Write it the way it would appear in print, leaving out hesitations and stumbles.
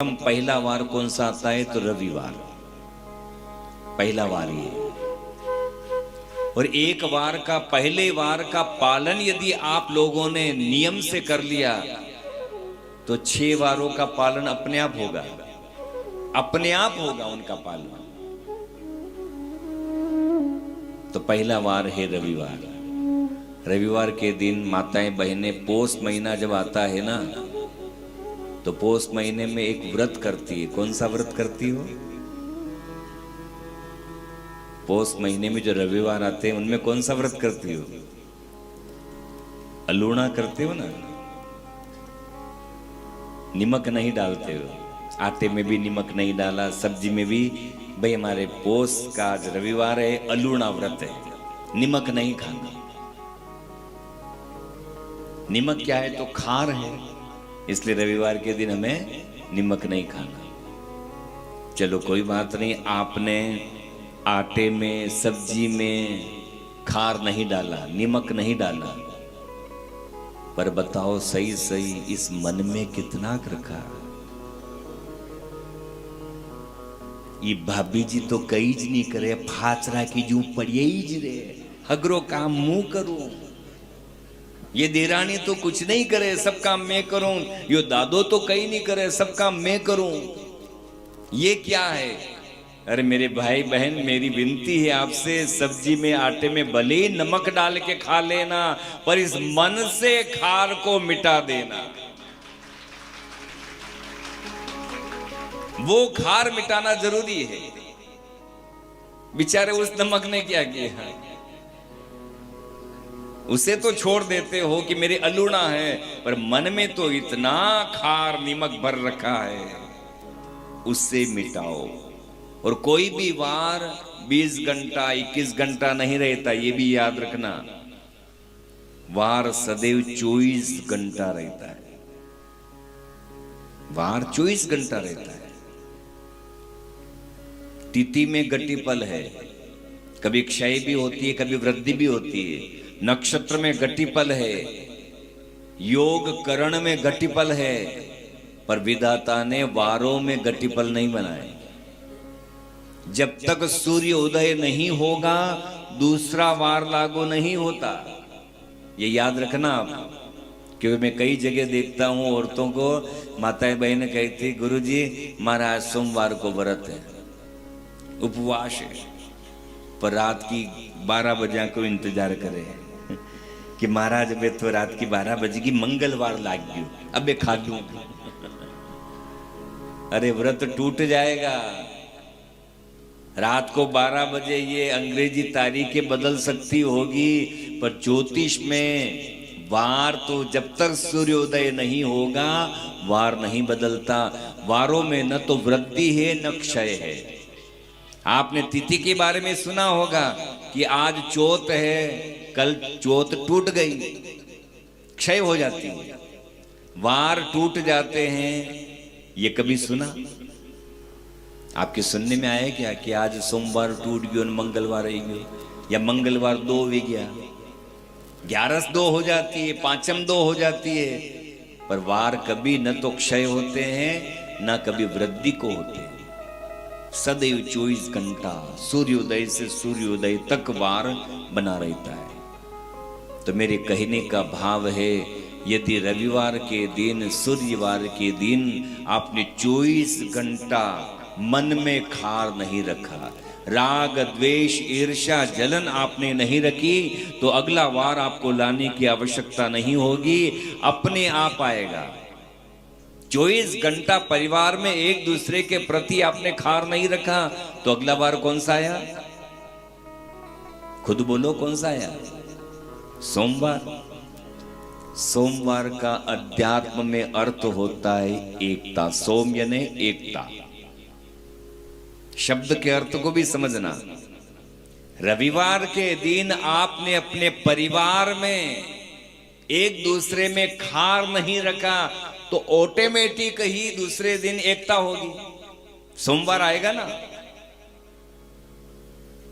पहला वार कौन सा आता है? तो रविवार पहला वार ये। और एक वार का, पहले वार का पालन यदि आप लोगों ने नियम से कर लिया तो 6 वारों का पालन अपने आप होगा, अपने आप होगा उनका पालन। तो पहला वार है रविवार। रविवार के दिन माताएं बहनें, पौष महीना जब आता है ना, तो पौष महीने में एक व्रत करती है। कौन सा व्रत करती हो? पौष महीने में जो रविवार आते हैं उनमें कौन सा व्रत करती हो? अलूणा करते हो ना, नमक नहीं डालते हो, आटे में भी नमक नहीं डाला, सब्जी में भी। भाई हमारे पौष का आज रविवार है, अलूणा व्रत है, नमक नहीं खाना। नमक क्या है? तो खार है, इसलिए रविवार के दिन हमें नमक नहीं खाना। चलो कोई बात नहीं, आपने आटे में, सब्जी में खार नहीं डाला, नमक नहीं डाला, पर बताओ सही सही इस मन में कितना रखा? ये भाभी जी तो कई ज नहीं करे, फाचरा की जू पड़िए ज रे, हगरो काम मुंह करूं। ये देरानी तो कुछ नहीं करे, सब काम मैं करूं। यो दादो तो कहीं नहीं करे, सब काम मैं करूं। ये क्या है? अरे मेरे भाई बहन, मेरी विनती है आपसे, सब्जी में, आटे में भले ही नमक डाल के खा लेना, पर इस मन से खार को मिटा देना। वो खार मिटाना जरूरी है। बेचारे उस नमक ने क्या किया? उसे तो छोड़ देते हो कि मेरे अलूणा है, पर मन में तो इतना खार नमक भर रखा है, उससे मिटाओ। और कोई भी वार 20 घंटा 21 घंटा नहीं रहता, ये भी याद रखना। वार सदैव 24 घंटा रहता है। वार 24 घंटा रहता है। तिथि में गतिपल है, कभी क्षय भी होती है, कभी वृद्धि भी होती है। नक्षत्र में गतिपल है, योग करण में गतिपल है, पर विधाता ने वारों में गतिपल नहीं बनाए। जब तक सूर्य उदय नहीं होगा दूसरा वार लागू नहीं होता, ये याद रखना आप। क्योंकि मैं कई जगह देखता हूं औरतों को, माताएं बहनें कहती, गुरुजी हमारा आज सोमवार को व्रत है, उपवास है, पर रात की 12 बजे को इंतजार करे कि महाराज अब तो रात की 12 बजे की मंगलवार लाग गई, अब मैं खा लूं। अरे व्रत टूट जाएगा। रात को 12 बजे ये अंग्रेजी तारीखें बदल सकती होगी, पर ज्योतिष में वार तो जब तक सूर्योदय नहीं होगा वार नहीं बदलता। वारों में न तो वृद्धि है न क्षय है। आपने तिथि के बारे में सुना होगा कि आज चौथ है, कल चौथ टूट गई, क्षय हो जाती है, वार टूट जाते हैं। ये कभी सुना? आपके सुनने में आया क्या कि आज सोमवार टूट गयो, मंगलवार रह गयो, या मंगलवार 2 भी गया, 11 2 हो जाती है, 5 2 हो जाती है। पर वार कभी न तो क्षय होते हैं न कभी वृद्धि को होते हैं। सदैव 24 घंटा सूर्योदय से सूर्योदय तक वार बना रहता है। तो मेरे कहने का भाव है, यदि रविवार के दिन, सूर्यवार के दिन आपने 24 घंटा मन में खार नहीं रखा, राग द्वेष ईर्ष्या जलन आपने नहीं रखी, तो अगला वार आपको लाने की आवश्यकता नहीं होगी, अपने आप आएगा। 24 घंटा परिवार में एक दूसरे के प्रति आपने खार नहीं रखा, तो अगला वार कौन सा आया? खुद बोलो कौन सा आया? सोमवार। सोमवार का अध्यात्म में अर्थ होता है एकता। सोम यानी एकता। शब्द के अर्थ को भी समझना। रविवार के दिन आपने अपने परिवार में एक दूसरे में खार नहीं रखा, तो ऑटोमेटिक ही दूसरे दिन एकता होगी। सोमवार आएगा ना,